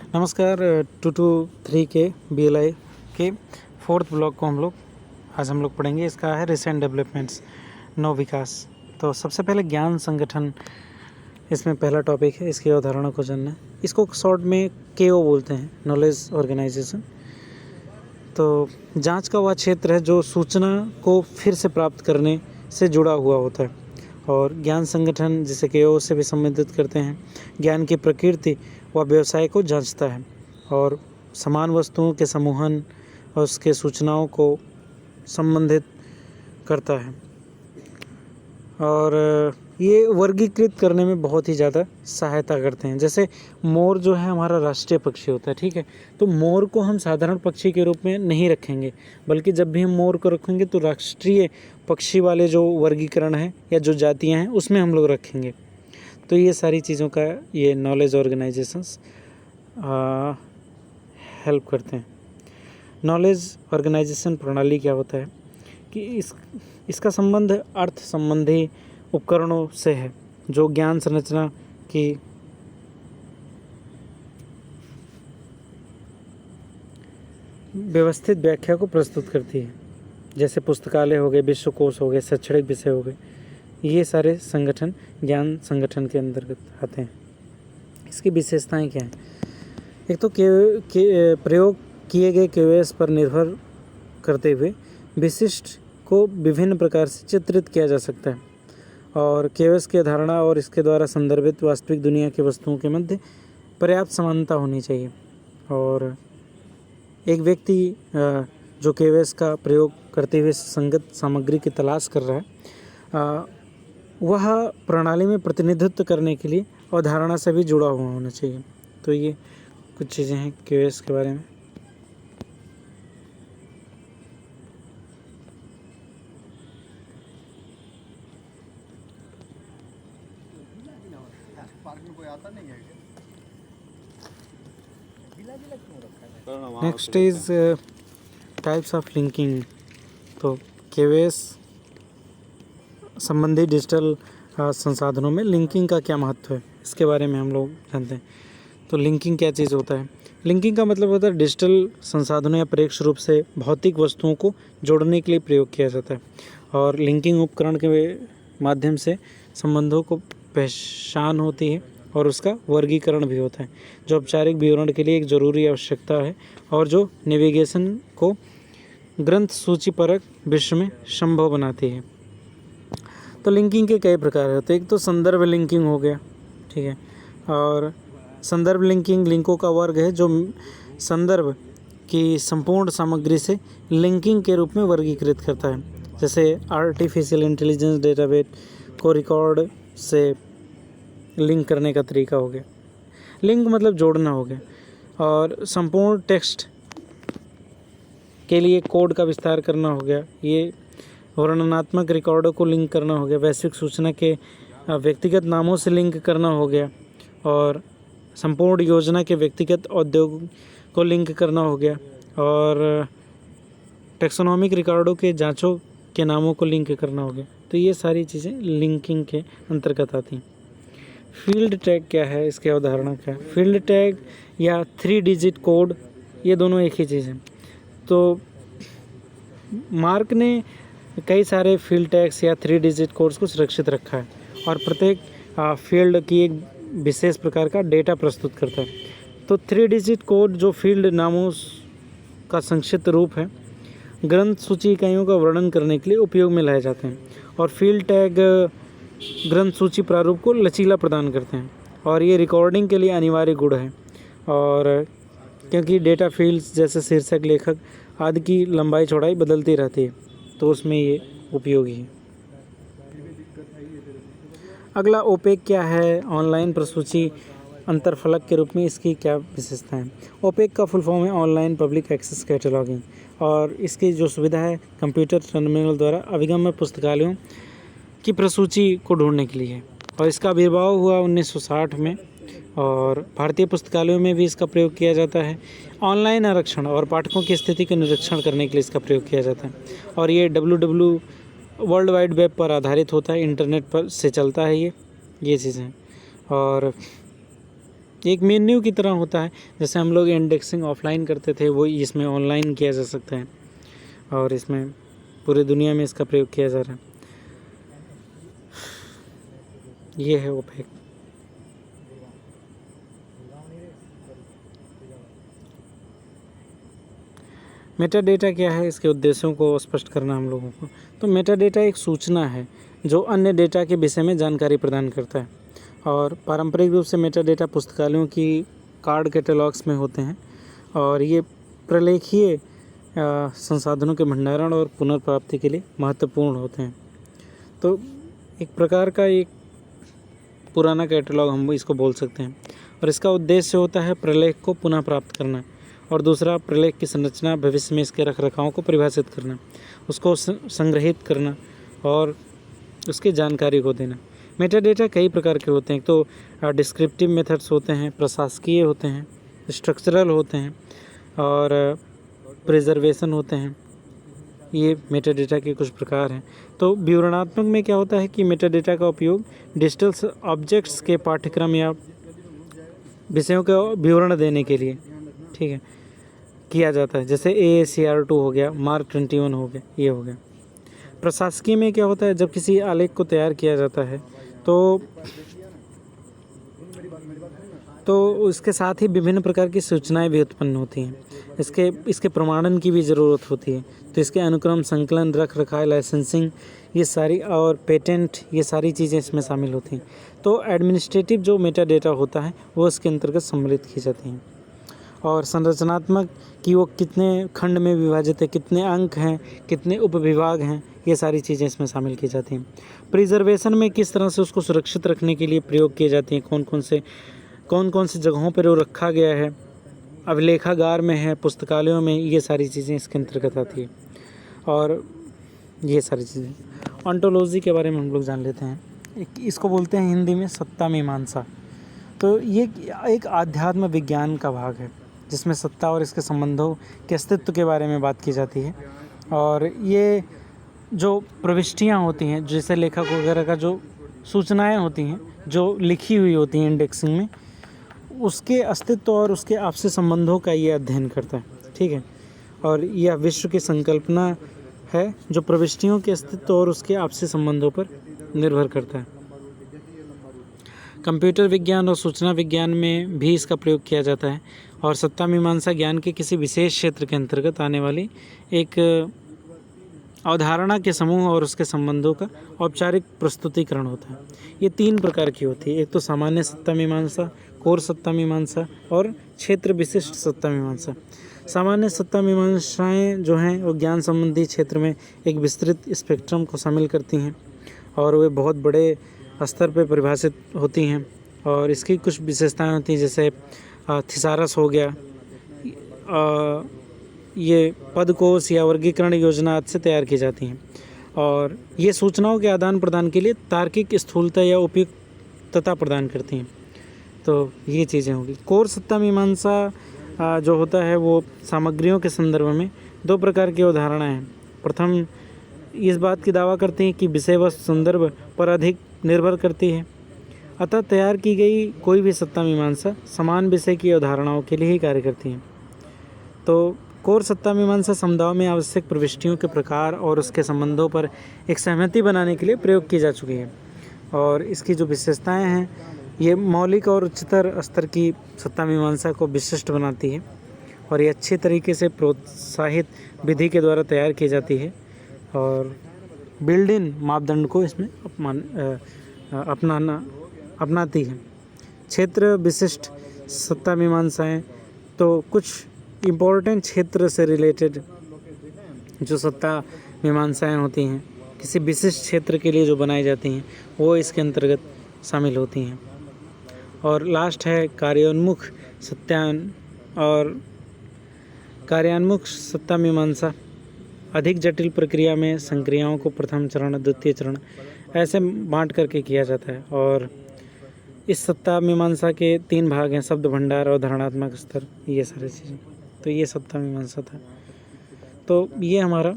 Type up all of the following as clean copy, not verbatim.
नमस्कार। 223 के BLI के फोर्थ ब्लॉक को आज हम लोग पढ़ेंगे। इसका है रिसेंट डेवलपमेंट्स, नव विकास। तो सबसे पहले ज्ञान संगठन इसमें पहला टॉपिक है। इसकी अवधारणा को जानना। इसको शॉर्ट में KO बोलते हैं, नॉलेज ऑर्गेनाइजेशन। तो जांच का वह क्षेत्र है जो सूचना को फिर से प्राप्त करने से जुड़ा हुआ होता है। और ज्ञान संगठन जिसे KO से भी संबंधित करते हैं, ज्ञान की प्रकृति व व्यवसाय को जांचता है और समान वस्तुओं के समूहन और उसके सूचनाओं को संबंधित करता है। और ये वर्गीकृत करने में बहुत ही ज़्यादा सहायता करते हैं। जैसे मोर जो है हमारा राष्ट्रीय पक्षी होता है, ठीक है। तो मोर को हम साधारण पक्षी के रूप में नहीं रखेंगे, बल्कि जब भी हम मोर को रखेंगे तो राष्ट्रीय पक्षी वाले जो वर्गीकरण है या जो जातियां हैं उसमें हम लोग रखेंगे। तो ये सारी चीज़ों का ये नॉलेज ऑर्गेनाइजेशंस हेल्प करते हैं। नॉलेज ऑर्गेनाइजेशन प्रणाली क्या होता है कि इसका संबंध अर्थ संबंधी उपकरणों से है जो ज्ञान संरचना की व्यवस्थित व्याख्या को प्रस्तुत करती है। जैसे पुस्तकालय हो गए, विश्वकोश हो गए, शैक्षणिक विषय हो गए, ये सारे संगठन ज्ञान संगठन के अंतर्गत आते हैं। इसकी विशेषताएं क्या हैं? एक तो प्रयोग किए गए KOS पर निर्भर करते हुए विशिष्ट को विभिन्न प्रकार से चित्रित किया जा सकता है। और KOS की धारणा और इसके द्वारा संदर्भित वास्तविक दुनिया की वस्तुओं के मध्य पर्याप्त समानता होनी चाहिए। और एक व्यक्ति जो KOS का प्रयोग करते हुए संगत सामग्री की तलाश कर रहा है, वह प्रणाली में प्रतिनिधित्व करने के लिए अवधारणा से भी जुड़ा हुआ होना चाहिए। तो ये कुछ चीज़ें हैं KOS के बारे में। Next is types of linking. तो KOS संबंधी डिजिटल संसाधनों में लिंकिंग का क्या महत्व है, इसके बारे में हम लोग जानते हैं। तो लिंकिंग क्या चीज़ होता है? लिंकिंग का मतलब होता है डिजिटल संसाधनों या परोक्ष रूप से भौतिक वस्तुओं को जोड़ने के लिए प्रयोग किया जाता है। और लिंकिंग उपकरण के माध्यम से संबंधों को पहचान होती है और उसका वर्गीकरण भी होता है, जो औपचारिक विवरण के लिए एक ज़रूरी आवश्यकता है और जो नेविगेशन को ग्रंथ सूचीपरक विश्व में संभव बनाती है। तो लिंकिंग के कई प्रकार होते हैं। एक तो संदर्भ लिंकिंग हो गया, ठीक है। और संदर्भ लिंकिंग लिंकों का वर्ग है जो संदर्भ की संपूर्ण सामग्री से लिंकिंग के रूप में वर्गीकृत करता है। जैसे आर्टिफिशियल इंटेलिजेंस डेटाबेस को रिकॉर्ड से लिंक करने का तरीका हो गया। लिंक मतलब जोड़ना हो गया। और संपूर्ण टेक्स्ट के लिए कोड का विस्तार करना हो गया। ये वर्णनात्मक रिकॉर्डों को लिंक करना हो गया। वैश्विक सूचना के व्यक्तिगत नामों से लिंक करना हो गया। और संपूर्ण योजना के व्यक्तिगत उद्योग को लिंक करना हो गया। और टेक्सोनॉमिक रिकॉर्डों के जांचों के नामों को लिंक करना हो गया। तो ये सारी चीज़ें लिंकिंग के अंतर्गत आती हैं। फील्ड टैग क्या है, इसकी अवधारणा क्या है? फील्ड टैग या 3 डिजिट कोड, ये दोनों एक ही चीज़ है। तो मार्क ने कई सारे फील्ड टैग्स या 3 डिजिट कोड्स को सुरक्षित रखा है और प्रत्येक फील्ड की एक विशेष प्रकार का डेटा प्रस्तुत करता है। तो 3 डिजिट कोड जो फील्ड नामों का संक्षिप्त रूप है, ग्रंथ सूची इकाइयों का वर्णन करने के लिए उपयोग में लाए जाते हैं। और फील्ड टैग ग्रंथ सूची प्रारूप को लचीला प्रदान करते हैं और ये रिकॉर्डिंग के लिए अनिवार्य गुण है। और क्योंकि डेटा फील्ड्स जैसे शीर्षक, लेखक आदि की लंबाई चौड़ाई बदलती रहती है, तो उसमें ये उपयोगी है। अगला ओपेक क्या है? ऑनलाइन प्रसूची अंतरफलक के रूप में इसकी क्या विशेषता है? ओपेक का फुल फॉर्म है ऑनलाइन पब्लिक एक्सेस कैटलॉगिंग। और इसकी जो सुविधा है कंप्यूटर टर्मिनल द्वारा अभिगम्य पुस्तकालयों की प्रसूची को ढूंढने के लिए है। और इसका आविर्भाव हुआ 1960 में और भारतीय पुस्तकालयों में भी इसका प्रयोग किया जाता है। ऑनलाइन आरक्षण और पाठकों की स्थिति का निरीक्षण करने के लिए इसका प्रयोग किया जाता है। और ये वर्ल्ड वाइड वेब पर आधारित होता है, इंटरनेट पर से चलता है ये चीज़ें। और एक मेन्यू की तरह होता है। जैसे हम लोग इंडेक्सिंग ऑफलाइन करते थे, वो इसमें ऑनलाइन किया जा सकता है और इसमें पूरे दुनिया में इसका प्रयोग किया जा रहा है। ये है ओपेक। मेटा डेटा क्या है, इसके उद्देश्यों को स्पष्ट करना हम लोगों को। तो मेटा डेटा एक सूचना है जो अन्य डेटा के विषय में जानकारी प्रदान करता है। और पारंपरिक रूप से मेटा डेटा पुस्तकालयों की कार्ड कैटलॉग्स में होते हैं और ये प्रलेखीय संसाधनों के भंडारण और पुनर्प्राप्ति के लिए महत्वपूर्ण होते हैं। तो एक प्रकार का एक पुराना कैटलॉग हम इसको बोल सकते हैं और इसका उद्देश्य होता है प्रलेख को पुनः प्राप्त करना और दूसरा प्रलेख की संरचना, भविष्य में इसके रखरखाव को परिभाषित करना, उसको संग्रहित करना और उसकी जानकारी को देना। मेटा डेटा कई प्रकार के होते हैं। तो डिस्क्रिप्टिव मेथड्स होते हैं, प्रशासकीय होते हैं, स्ट्रक्चरल होते हैं और प्रिजर्वेशन होते हैं। ये मेटा डेटा के कुछ प्रकार हैं। तो विवरणात्मक में क्या होता है कि मेटा डेटा का उपयोग डिजिटल ऑब्जेक्ट्स के पाठ्यक्रम या विषयों का विवरण देने के लिए, ठीक है, किया जाता है। जैसे AACR2 हो गया, मार्क 21 हो गया, ये हो गया। प्रशासकीय में क्या होता है, जब किसी आलेख को तैयार किया जाता है तो उसके साथ ही विभिन्न प्रकार की सूचनाएं भी उत्पन्न होती हैं। इसके प्रमाणन की भी ज़रूरत होती है। तो इसके अनुक्रम, संकलन, रख रखाव, लाइसेंसिंग, ये सारी और पेटेंट, ये सारी चीज़ें इसमें शामिल होती हैं। तो एडमिनिस्ट्रेटिव जो मेटा डेटा होता है वो इसके अंतर्गत सम्मिलित की जाती हैं। और संरचनात्मक कि वो कितने खंड में विभाजित है, कितने अंक हैं, कितने उपविभाग हैं, ये सारी चीज़ें इसमें शामिल की जाती हैं। प्रिजर्वेशन में किस तरह से उसको सुरक्षित रखने के लिए प्रयोग किए जाते हैं, कौन कौन से जगहों पर वो रखा गया है, अभिलेखागार में है, पुस्तकालयों में, ये सारी चीज़ें इसके अंतर्गत आती है। और ये सारी चीज़ें ऑन्टोलॉजी के बारे में हम लोग जान लेते हैं। इसको बोलते हैं हिंदी में सत्ता मीमांसा। तो ये एक आध्यात्म विज्ञान का भाग है जिसमें सत्ता और इसके संबंधों के अस्तित्व के बारे में बात की जाती है। और ये जो प्रविष्टियाँ होती हैं, जैसे लेखक वगैरह का जो सूचनाएं होती हैं जो लिखी हुई होती हैं इंडेक्सिंग में, उसके अस्तित्व और उसके आपसी संबंधों का ये अध्ययन करता है, ठीक है। और यह विश्व की संकल्पना है जो प्रविष्टियों के अस्तित्व और उसके आपसी संबंधों पर निर्भर करता है। कंप्यूटर विज्ञान और सूचना विज्ञान में भी इसका प्रयोग किया जाता है और सत्ता मीमांसा ज्ञान के किसी विशेष क्षेत्र के अंतर्गत आने वाली एक अवधारणा के समूह और उसके संबंधों का औपचारिक प्रस्तुतिकरण होता है। ये 3 प्रकार की होती है। एक तो सामान्य सत्ता मीमांसा, कोर सत्ता मीमांसा और क्षेत्र विशिष्ट सत्ता मीमांसा। सामान्य सत्ता मीमांसाएँ जो हैं वो ज्ञान संबंधी क्षेत्र में एक विस्तृत स्पेक्ट्रम को शामिल करती हैं और वे बहुत बड़े स्तर पर परिभाषित होती हैं और इसकी कुछ विशेषताएं होती हैं, जैसे थिसारस हो गया, ये पदकोश या वर्गीकरण योजना आदि से तैयार की जाती हैं और ये सूचनाओं के आदान प्रदान के लिए तार्किक स्थूलता या उपयुक्तता प्रदान करती हैं। तो ये चीज़ें होगी। कोर सत्ता मीमांसा जो होता है वो सामग्रियों के संदर्भ में 2 प्रकार की अवधारणा है। प्रथम इस बात की दावा करती हैं कि विषय वस्तु संदर्भ पर अधिक निर्भर करती है, अतः तैयार की गई कोई भी सत्ता मीमांसा समान विषय की अवधारणाओं के लिए ही कार्य करती है। तो कोर सत्ता मीमांसा समुदायों में आवश्यक प्रविष्टियों के प्रकार और उसके संबंधों पर एक सहमति बनाने के लिए प्रयोग की जा चुकी है और इसकी जो विशेषताएं हैं, ये मौलिक और उच्चतर स्तर की सत्ता मीमांसा को विशिष्ट बनाती है और ये अच्छे तरीके से प्रोत्साहित विधि के द्वारा तैयार की जाती है और बिल्ड इन मापदंड को इसमें अपनाती है। क्षेत्र विशिष्ट सत्ता मीमांसाएँ, तो कुछ इम्पोर्टेंट क्षेत्र से रिलेटेड जो सत्ता मीमांसाएँ होती हैं, किसी विशिष्ट क्षेत्र के लिए जो बनाई जाती हैं, वो इसके अंतर्गत शामिल होती हैं। और लास्ट है कार्योन्मुख सत्ता मीमांसा। अधिक जटिल प्रक्रिया में संक्रियाओं को प्रथम चरण, द्वितीय चरण ऐसे बांट करके किया जाता है और इस सत्ता मीमांसा के 3 भाग हैं, शब्द भंडार, अवधारणात्मक स्तर, ये सारी चीज़ें। तो ये सत्ता मीमांसा था। तो ये हमारा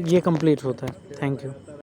ये कंप्लीट होता है। Thank you.